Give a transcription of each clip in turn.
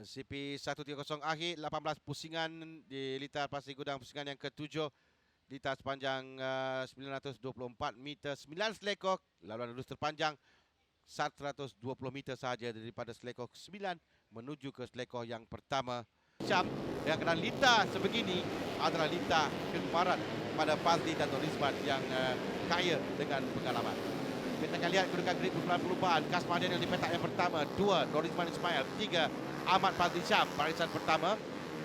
CP 130 akhir 18 pusingan di litar pasir gudang pusingan yang ke-7 litar sepanjang 924 meter, 9 selekor, laluan lurus terpanjang 120 meter sahaja daripada selekor ke-9 menuju ke selekor yang pertama. Syam yang kena litar sebegini adalah litar kegemaran pada Fazli dan Norizman yang kaya dengan pengalaman. Kita akan lihat kedudukan grid perubahan. Kasmah Daniel di petak yang pertama, 2 Norizman Ismail, 3 Ahmad Fazli Syam barisan pertama.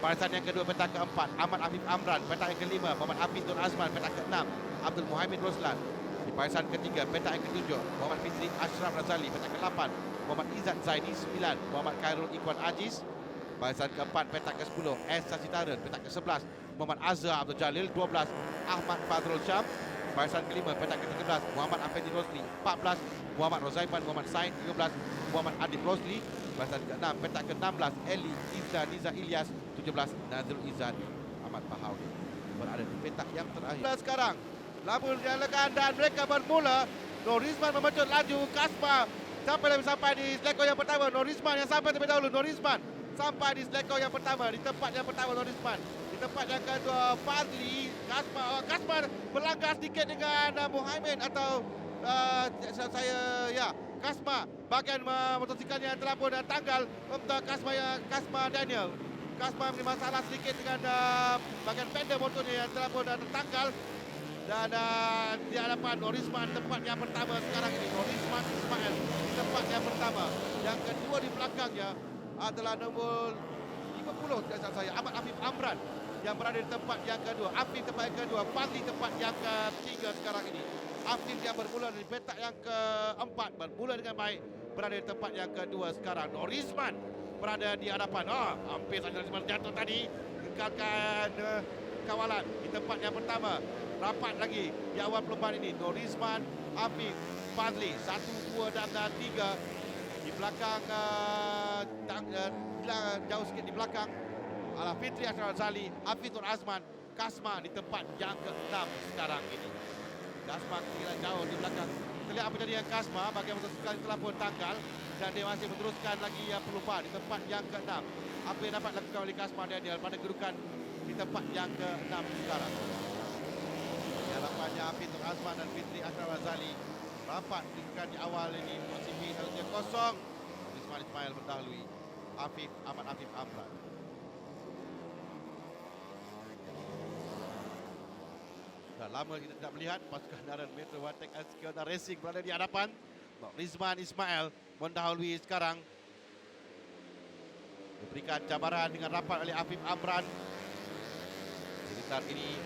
Barisan yang kedua petak keempat Ahmad Afif Amran, petak yang kelima Muhammad Hafiz Nur Azman, petak keenam Abdul Muhaimin Roslan. Di barisan ketiga petak yang ketujuh Muhammad Fitri Ashraf Razali, petak ke-8 Muhammad Izzat Zaini, 9 Muhammad Khairul Ikhwan Aziz. Barisan keempat petak ke-10 S Sasitaren, petak ke-11 Muhammad Azhar Abdul Jalil, 12 Ahmad Fadrul Syam. Barisan kelima petak ke-13 Muhammad Afendi Rosli, 14 Muhammad Rozaiman Muhammad Said, 13 Muhammad Adib Rosli. Barisan ke-6 petak ke-16 Eli Izza Niza Ilyas, 17 Nazrul Izzat Ahmad Bahawi berada di petak yang terakhir. Sekarang Labur dialakan dan mereka bermula. Norizman memecut laju. Kasmah sampai di selekor yang pertama. Norizman yang sampai terlebih dahulu. Norizman sampai di selekor yang pertama. Di tempat yang pertama Norizman. Di tempat yang kedua Fazli. Kasmah berlanggar sedikit dengan Muhaimin atau Kasmah bahagian motosikalnya telah pun tanggal untuk Kasmah Daniel. Kasmah mempunyai masalah sedikit dengan bahagian fender motornya yang telah pun tertanggal. Dan di hadapan Norizman tempat yang pertama sekarang ini. Norizman Ismail di tempat yang pertama. Yang kedua di belakangnya adalah nombor 50 tidak salah saya, Ahmad Afif Amran yang berada di tempat yang kedua. Afif tempat yang kedua, Fazli tempat yang ketiga sekarang ini. Afif yang bermula di petak yang keempat bermula dengan baik berada di tempat yang kedua sekarang. Norizman berada di hadapan. Hampir saja Norizman jatuh tadi. Tinggalkan kawalan di tempat yang pertama. Rapat lagi di awal perlombaan ini. Norizman, Afif, Fazli 1, 2 dan 3. Di belakang jauh sikit di belakang adalah Fitri Ashraf Razali, Hafiz Nur Azman, Kasmah di tempat yang ke-6 sekarang ini. Kasmah kira jauh di belakang. Kita lihat apa jadi yang Kasmah bahagian motosikal telah pun tanggal dan dia masih meneruskan lagi perlombaan di tempat yang ke-6. Apa yang dapat dilakukan oleh Kasmah Daniel pada kedudukan di tempat yang ke-6 sekarang. Harapannya Hafiz Nur Azman dan Fitri Ashraf Razali rapat kedudukan di awal ini. CP 130. Norizman Ismail mendahului Ahmad Afif Amran. Dah lama kita tidak melihat pasukan kendaraan Metro Watek Skiota Racing berada di hadapan. Norizman Ismail mendahului sekarang. Diberikan cabaran dengan rapat oleh Afif Amran. Sekitar ini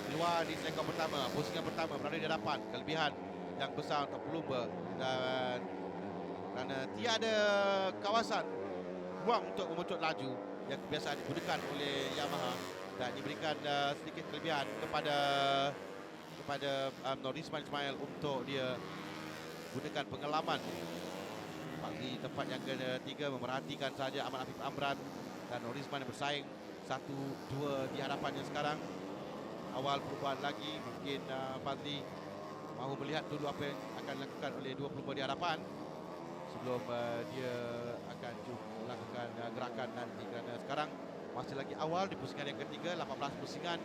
keluar di selekor pertama, pusingan pertama berada di hadapan. Kelebihan yang besar untuk pelumba dan kerana tiada kawasan ruang untuk memecut laju yang biasa digunakan oleh Yamaha dan diberikan sedikit kelebihan kepada Norizman Ismail untuk dia gunakan pengalaman. Di tempat yang ketiga memerhatikan saja Ahmad Afif Amran dan Norizman yang bersaing 1-2 di hadapannya sekarang. Awal perubahan lagi, mungkin Fazli mahu melihat dulu apa yang akan dilakukan oleh dua pelumba di hadapan sebelum dia akan melakukan gerakan nanti, kerana sekarang masih lagi awal di pusingan yang ketiga. 18 pusingan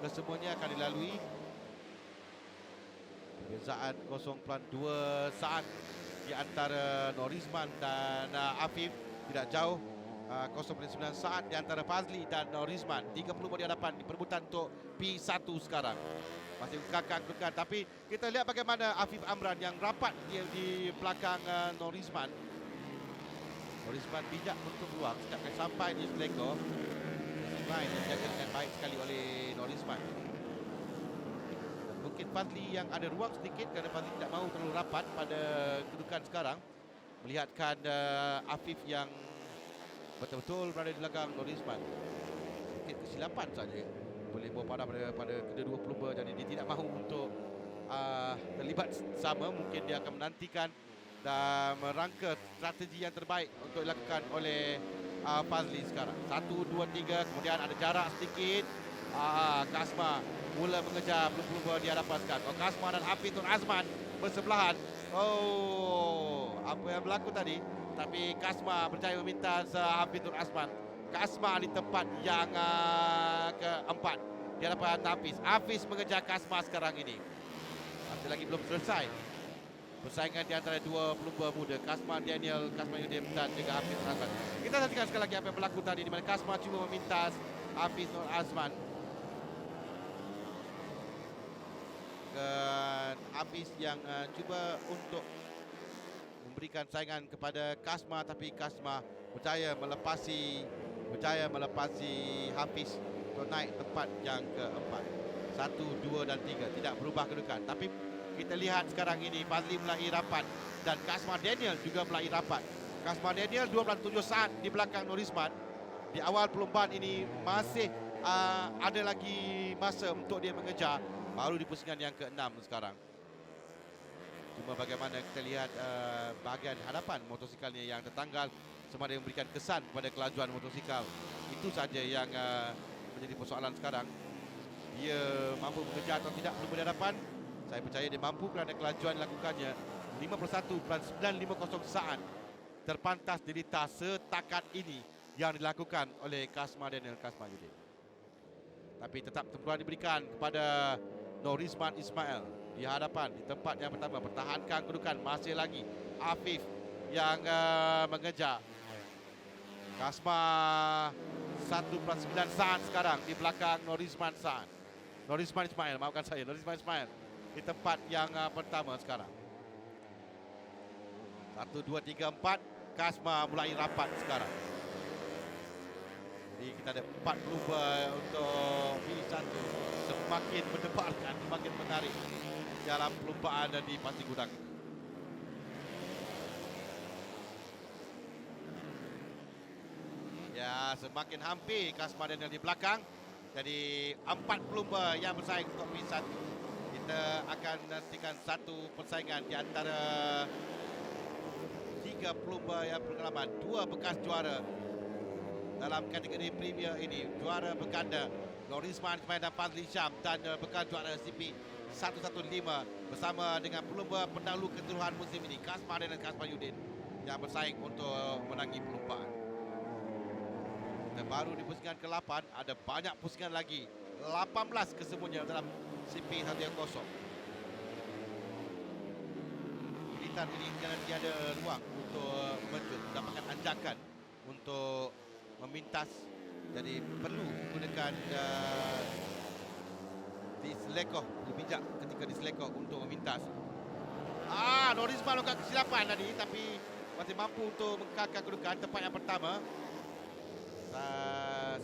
kesemuanya akan dilalui. Perbezaan 0.2 saat di antara Norizman dan Afif, tidak jauh. 0.9 saat di antara Fazli dan Norizman. 30 di hadapan di perebutan untuk P1 sekarang. Masih kakak-kakak, tapi kita lihat bagaimana Afif Amran yang rapat di belakang Norizman. Norizman bijak untuk keluar sejak sampai di selekor. Baik, dijaga dengan baik sekali oleh Norizman. Mungkin Fazli yang ada ruang sedikit kerana Fazli tidak mahu terlalu rapat pada kedudukan sekarang. Melihatkan Afif yang betul-betul berada di belakang Norizman. Mungkin kesilapan saja boleh bawa pada kedua-dua pelumba, jadi dia tidak mahu untuk terlibat sama. Mungkin dia akan menantikan dan merangka strategi yang terbaik untuk dilakukan oleh Fazli sekarang. 1, 2, 3, kemudian ada jarak sedikit. Kasmah mula mengejar pelumba di hadapan sekarang. Kasmah dan Hafiz Nur Azman bersebelahan. Apa yang berlaku tadi? Tapi Kasma berjaya meminta Hafiz Nur Azman. Kasma di tempat yang keempat di hadapan Hafiz. Hafiz mengejar Kasma sekarang ini. Masih lagi belum selesai persaingan di antara dua pelumba muda, Kasma Daniel, Kasma Yudim dan juga Hafiz Nur Azman. Kita saksikan sekali lagi apa yang berlaku tadi, di mana Kasma cuba meminta Hafiz Nur Azman. Dan Hafiz yang cuba untuk memberikan saingan kepada Kasma, tapi Kasma berjaya melepasi Hafiz untuk naik tempat yang keempat. 1, 2 dan 3 tidak berubah kedudukan. Tapi kita lihat sekarang ini Fazli mulai rapat dan Kasma Daniel juga mulai rapat. Kasma Daniel 12.7 saat di belakang Norisman. Di awal perlombaan ini masih ada lagi masa untuk dia mengejar. Baru di pusingan yang ke-6 sekarang. Cuma bagaimana kita lihat bahagian hadapan motosikalnya yang tertanggal, sama ada yang memberikan kesan kepada kelajuan motosikal. Itu saja yang menjadi persoalan sekarang. Dia mampu mengejar atau tidak belum berhadapan. Saya percaya dia mampu kerana kelajuan dilakukannya 51.950 saat terpantas dirita setakat ini yang dilakukan oleh Kasma Daniel Kasma Yudin. Tapi tetap tempuran diberikan kepada Norisman Ismail di hadapan, di tempat yang pertama. Pertahankan kedudukan, masih lagi Afif yang mengejar. Kasma 1+9 saat sekarang di belakang Norisman Ismail, maafkan saya, Norisman Ismail di tempat yang pertama sekarang. 1, 2, 3, 4. Kasma mulai rapat sekarang. Jadi kita ada 4 pelumba untuk finish 1. Semakin mendebarkan, semakin menarik dalam perlumbaan di Pasir Gudang. Ya, semakin hampir Kasma Daniel di belakang. Jadi 4 pelumba yang bersaing untuk finish 1. Kita akan nantikan satu persaingan di antara 3 pelumba yang berpengalaman, 2 bekas juara dalam kategori Premier ini. Juara berganda Norisman Ismail dan Fazli Syam, dan bekas juara CP 115 bersama dengan pelumba pendahulu keseluruhan musim ini, Kasma dan Kasma Yudin, yang bersaing untuk menangi perlumbaan. Kita baru di pusingan ke-8, ada banyak pusingan lagi, 18 kesemuanya dalam CP 110. Militan ini jangan tiada ruang untuk mendapatkan anjakan untuk memintas. Jadi perlu gunakan diselekoh, bijak ketika diselekoh untuk memintas. Norisman lakukan kesilapan tadi, tapi masih mampu untuk mengkakalkan kedudukan tempat yang pertama.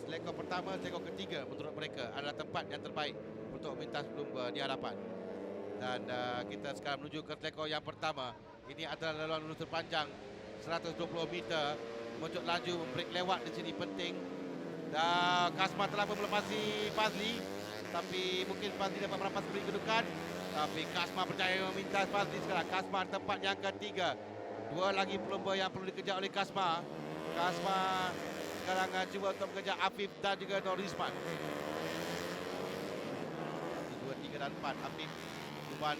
Selekoh pertama, selekoh ketiga menurut mereka adalah tempat yang terbaik untuk memintas pelumba di hadapan. Dan kita sekarang menuju ke selekoh yang pertama. Ini adalah laluan lurus terpanjang 120 meter. Mojok laju, membreak lewat di sini penting. Dan Kasma telah melepasi Fazli, tapi mungkin Fazli dapat merampas beri kedudukan. Tapi Kasma berjaya meminta Fazli sekarang. Kasma tempat yang ketiga. 2 lagi pelumba yang perlu dikejar oleh Kasma. Kasma sekarang cuba untuk mengejar Afif dan juga Norisman. 2, 3 dan 4. Afif cuman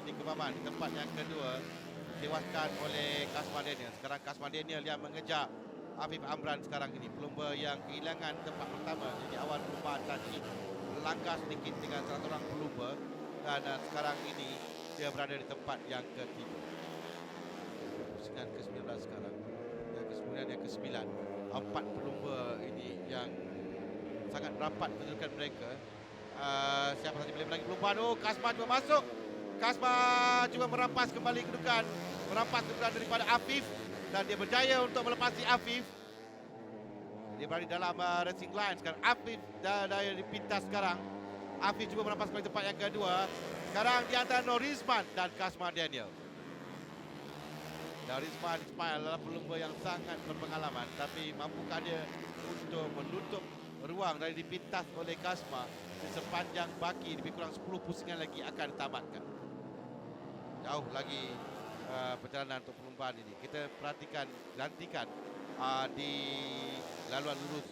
di kemaman di tempat yang kedua, ditewaskan oleh Kasma Daniel. Sekarang Kasma Daniel yang mengejar Afif Amran sekarang ini, pelumba yang kehilangan tempat pertama. Jadi awal perlumbaan tadi melangkah sedikit dengan salah seorang pelumba, dan sekarang ini dia berada di tempat yang ketiga. Pusingan ke-19 sekarang, dan kemudian yang ke-9. 4 pelumba ini yang sangat rapat kedudukan mereka. Siapa saja boleh menangi perlumbaan. Kasma cuba masuk. Kasma cuba merampas kembali kedudukan, merampas kedudukan daripada Afif, dan dia berjaya untuk melepasi Afif. Dia berada dalam racing line sekarang. Afif dah dipintas sekarang. Afif cuba merampas kembali tempat yang kedua. Sekarang di antara Norisman dan Kasma Daniel. Norisman Ismail adalah pelumba yang sangat berpengalaman, tapi mampukah dia untuk menutup ruang dari dipintas oleh Kasma di sepanjang baki lebih kurang 10 pusingan lagi akan ditamatkan. Jauh lagi perjalanan untuk perlumbaan ini. Kita perhatikan, nantikan di laluan lurus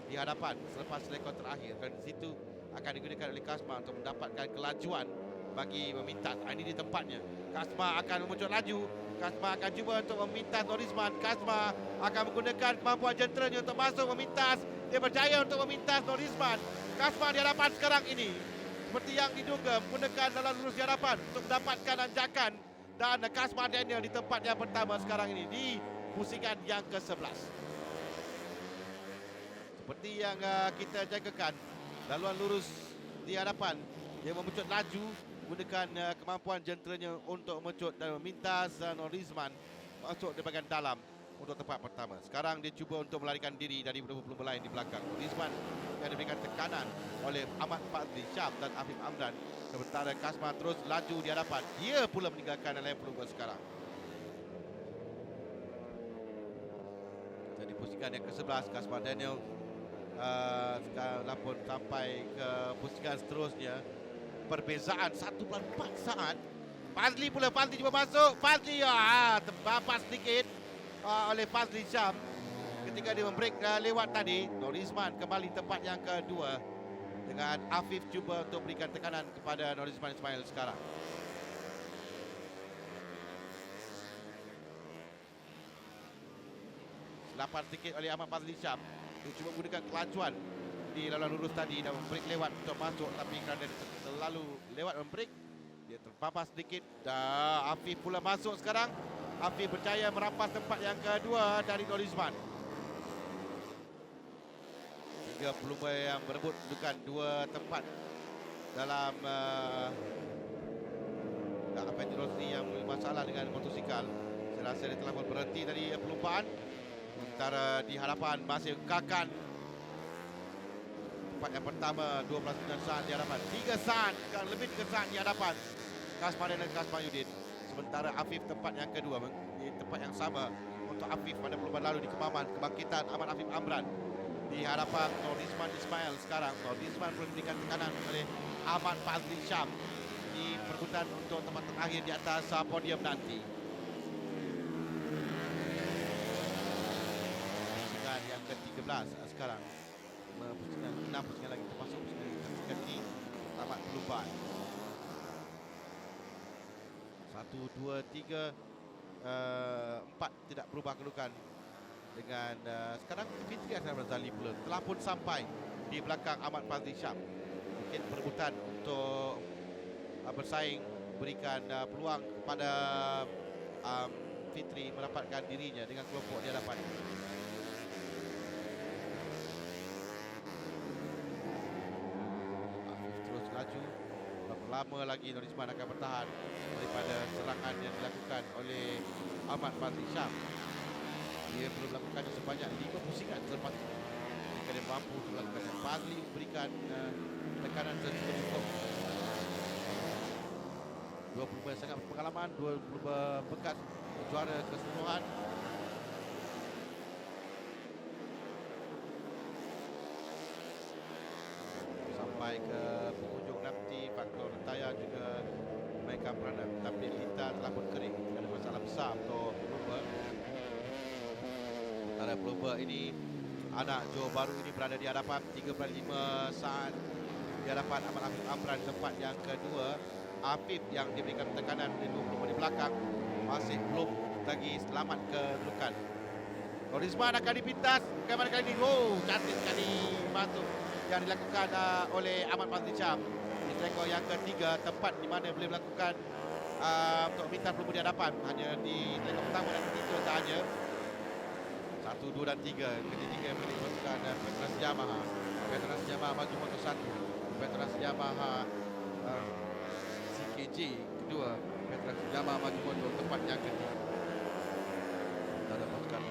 di hadapan selepas rekod terakhir, dan di situ akan digunakan oleh Kasma untuk mendapatkan kelajuan bagi memintas. Ini di tempatnya. Kasma akan memuncul laju. Kasma akan cuba untuk memintas Norizman. Kasma akan menggunakan kemampuan jenteranya untuk masuk memintas. Dia berjaya untuk memintas Norizman. Kasma di hadapan sekarang ini, seperti yang diduga, menggunakan laluan lurus di hadapan untuk mendapatkan anjakan. Dan Kasma Daniel di tempat yang pertama sekarang ini di pusingan yang ke-11. Seperti yang kita jagakan, laluan lurus di hadapan, dia memucut laju menggunakan kemampuan jenteranya untuk memucut dan memintas Norizman masuk di bahagian dalam untuk tempat pertama. Sekarang dia cuba untuk melarikan diri dari pelumba lain di belakang. Norizman yang diberikan tekanan oleh Ahmad Fazli Syam dan Afif Amran. Sementara Kasma terus laju di hadapan. Dia pula meninggalkan lane pelumba sekarang. Jadi pusingan yang ke-11, Kasma Daniel sekarang pun sampai ke pusingan seterusnya. Perbezaan 1.4 saat. Fazli pula, Fazli cuba masuk. Fazli terbapas sedikit oleh Fazli Syam ketika dia membreak lewat tadi. Norizman kembali tempat yang kedua dengan Afif cuba untuk berikan tekanan kepada Norizman Ismail sekarang. Selapas sedikit oleh Ahmad Fazli Syam. Dia cuba menggunakan kelajuan di laluan lurus tadi dan membreak lewat untuk masuk, tapi kerana dia terlalu lewat membreak, dia terpapas sedikit. Dan Afif pula masuk sekarang. Afif berjaya merampas tempat yang kedua dari Norizman. 3 pelumba yang berebut kedudukan 2 tempat dalam Effendi Rosli yang masalah dengan motosikal. Saya rasa dia telah berhenti dari perlumbaan. Sementara di hadapan masih Kakan. Tempat yang pertama 12 saat di hadapan. 3 saat, lebih 3 saat di hadapan Kasma dan Kasma Yudin. Sementara Afif tempat yang kedua di tempat yang sama untuk Afif pada perlumbaan lalu di Kemaman. Kebangkitan Ahmad Afif Amran di hadapan Norizman Ismail sekarang. Norizman memberikan tekanan oleh Ahmad Fazli Syam di perebutan untuk tempat terakhir di atas podium nanti. Pusingan yang ke-13 sekarang. Pusingan 6 pusingan lagi termasuk pusingan ini tamat perlumbaan. 1, 2, 3, 4 tidak berubah kedudukan. Dengan sekarang Fitri Ashraf Razali pula telah pun sampai di belakang Ahmad Fazli Syam. Mungkin perebutan untuk bersaing, berikan peluang kepada Fitri mendapatkan dirinya dengan kelompok di hadapan. Afif terus laju. Berapa lama lagi Norizman akan bertahan daripada serangan yang dilakukan oleh Ahmad Fazli Syam. Dia perlu melakukannya sebanyak 5 pusingan selepas itu. Jika dia mampu melakukannya, Fazli berikan tekanan secukup. 2 pelumba yang sangat berpengalaman, 2 pelumba bekas juara keseluruhan. Sampai ke penghujung nanti, faktor rentaya juga memainkan peranan. Tapi kita telah pun kering. Ada masalah besar untuk pelumba. Antara pelumba ini, anak Johor Bahru ini berada di hadapan 3.5 saat di hadapan Ahmad Afif Amran tempat yang kedua. Afif yang diberikan tekanan oleh 2 pelumba di belakang masih belum lagi selamat kedudukan. Norizman akan dipintas. Bagaimana kali ini? Oh, cantik sekali masuk yang dilakukan oleh Ahmad Fazli Syam di rekor yang ketiga, tempat di mana boleh melakukan untuk minta pelumba di hadapan. Hanya di rekor pertama dan ketiga sahaja. 1, 2 dan 3. Ketiga yang boleh melakukan Petronas Yamaha. Petronas Yamaha bagi motor 1. Petronas Yamaha CKJ kedua. Petronas Yamaha bagi motor tempat yang ketiga. Ada pasukan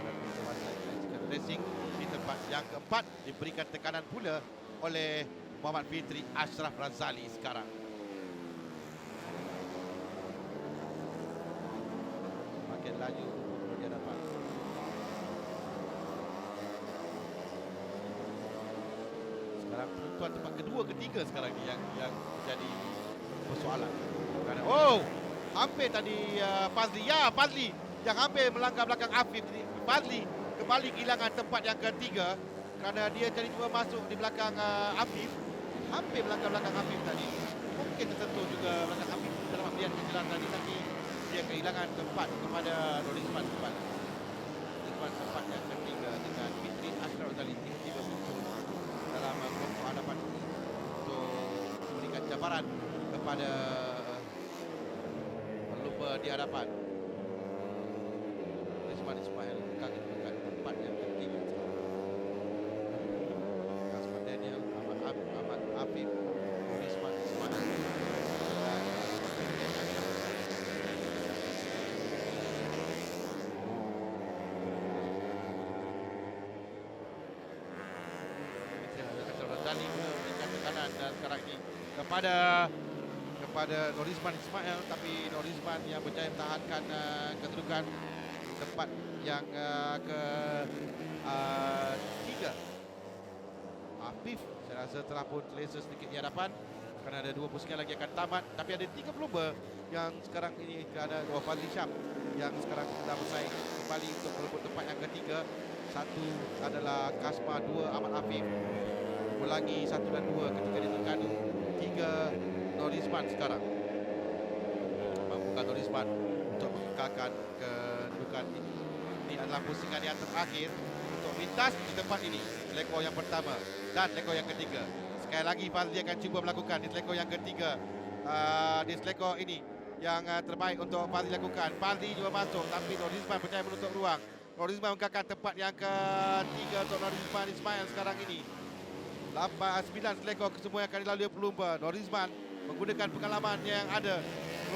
Racing di tempat yang keempat diberikan tekanan pula oleh Muhammad Fitri Ashraf Razali sekarang. Makin laju di hadapan. Sekarang penentuan tempat kedua, ketiga sekarang ni yang jadi persoalan. Kerana hampir tadi Fazli, Fazli yang hampir melanggar belakang Afif. Fazli kembali kehilangan tempat yang ketiga kerana dia jadi cuba masuk di belakang Afif. Hampir melanggar belakang Afif tadi. Mungkin tersentuh juga belakang Afif Amran tadi, tapi dia kehilangan tempat kepada Norizman tempat yang ketiga dengan Fitri Ashraf Ghazali tiba-tiba muncul dalam kelompok hadapan untuk memberikan cabaran kepada pelumba di hadapan. Norizman Ismail kaki dekat tempat yang ketiga. Kasman Daniel, Ahmad Afif, Norizman Ismail. Ghazali memberikan tekanan dan sekarang ini kepada Norizman Ismail, tapi Norizman yang berjaya mempertahankan kedudukan tempat yang tiga. Afif saya rasa telah pun selesa sedikit di hadapan kerana ada 2 pusingan lagi akan tamat, tapi ada 3 pelumba yang sekarang ini ada Fazli Syam yang sekarang sedang bersaing kembali untuk merebut tempat yang ketiga. Satu adalah Kasma, 2 Ahmad Afif, ulangi 1 dan 2 ketika di Terengganu. 3 Norizman sekarang. Mampukah Norizman untuk mengekalkan kedudukan ini? Ini adalah pusingan yang terakhir untuk lintas di tempat ini. Seleko yang pertama dan seleko yang ketiga. Sekali lagi Fazli akan cuba melakukan di seleko yang ketiga. Di seleko ini yang terbaik untuk Fazli lakukan. Fazli juga masuk, tapi Norizman berjaya menutup ruang. Norizman mengekalkan tempat yang ketiga untuk Norizman Ismail sekarang ini. 9 selekor semua yang akan dilalui pelumba. Norizman menggunakan pengalaman yang ada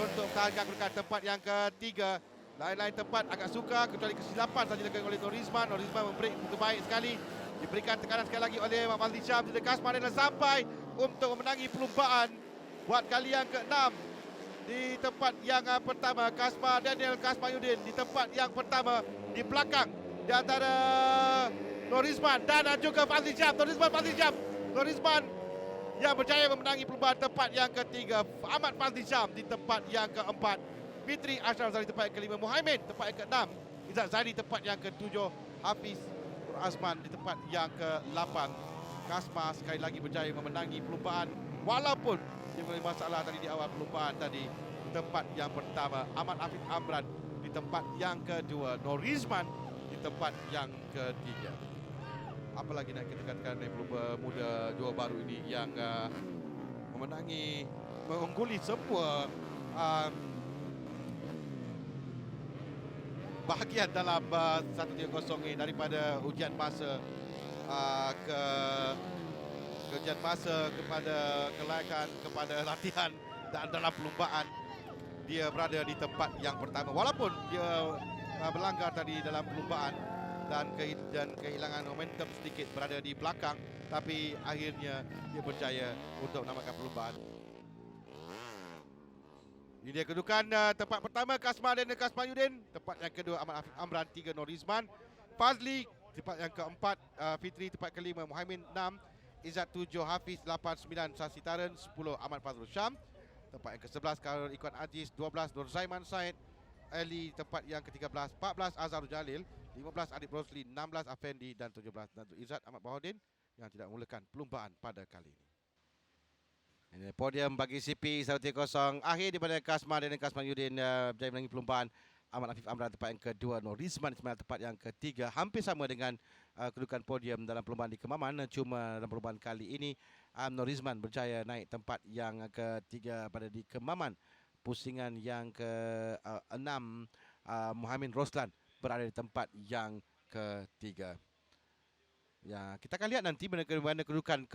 untuk mempertahankan kedudukan tempat yang ketiga. Lain-lain tempat agak sukar, kecuali kesilapan saja dilakukan oleh Norizman. Norizman memberi begitu baik sekali. Diberikan tekanan sekali lagi oleh Fazli Syam. Kasman dan sampai untuk memenangi perlumbaan buat kali yang ke-6. Di tempat yang pertama, Kasma Daniel Kasmayuddin di tempat yang pertama, di belakang di antara Norizman dan juga Fazli Syam. Norizman yang berjaya memenangi perlumbaan tempat yang ketiga. Ahmad Fazli Syam di tempat yang keempat. Fitri Ashraf Ghazali tempat yang kelima. Muhaimin tempat yang keenam. Izzat Zaidi tempat yang ketujuh. Hafiz Azman di tempat yang ke-8. Kasma sekali lagi berjaya memenangi perlumbaan walaupun dia memiliki masalah tadi di awal perlumbaan tadi. Di tempat yang pertama, Ahmad Afif Amran di tempat yang kedua, Norizman di tempat yang ketiga. Apalagi nak kita katakan dari pelumba muda Johor Bahru ini yang mengungguli semua bahagian dalam 1-3-0 ini, daripada ujian masa ke ujian masa kepada kelayakan, kepada latihan dan dalam perlumbaan. Dia berada di tempat yang pertama walaupun dia melanggar tadi dalam perlumbaan dan kehilangan momentum sedikit berada di belakang, tapi akhirnya dia berjaya untuk menamatkan perlumbaan. Ini dia kedudukan tempat pertama Kasma dan Kasmayuddin, tempat yang kedua Ahmad Afif Amran, 3 Norizman, Fazli tempat yang keempat, Fitri tempat kelima, Muhaimin 6, Izzat 7, Hafiz 8, 9 Sasi Taren, 10 Ahmad Fazrul Syam, tempat yang ke-11 Karol Ikhwan Aziz, 12 Nur Zaiman Said, Ali tempat yang ke-13, 14 Azharul Jalil, 15 Adib Rosli, 16 Afendi dan 17 Nazrul Izzat Ahmad Bahodin yang tidak memulakan perlumbaan pada kali ini. Ini podium bagi CP 1-0 akhir di mana Kasma dan Kasmayuddin berjaya menangi perlumbaan. Ahmad Afif Amran tempat yang kedua, Norizman Ismail tempat yang ketiga, hampir sama dengan kedudukan podium dalam perlumbaan di Kemaman. Cuma dalam perlumbaan kali ini Norizman berjaya naik tempat yang ketiga pada di Kemaman. Pusingan yang ke-6 Muhammad Roslan berada di tempat yang ketiga. Ya, kita akan lihat nanti mana kedudukan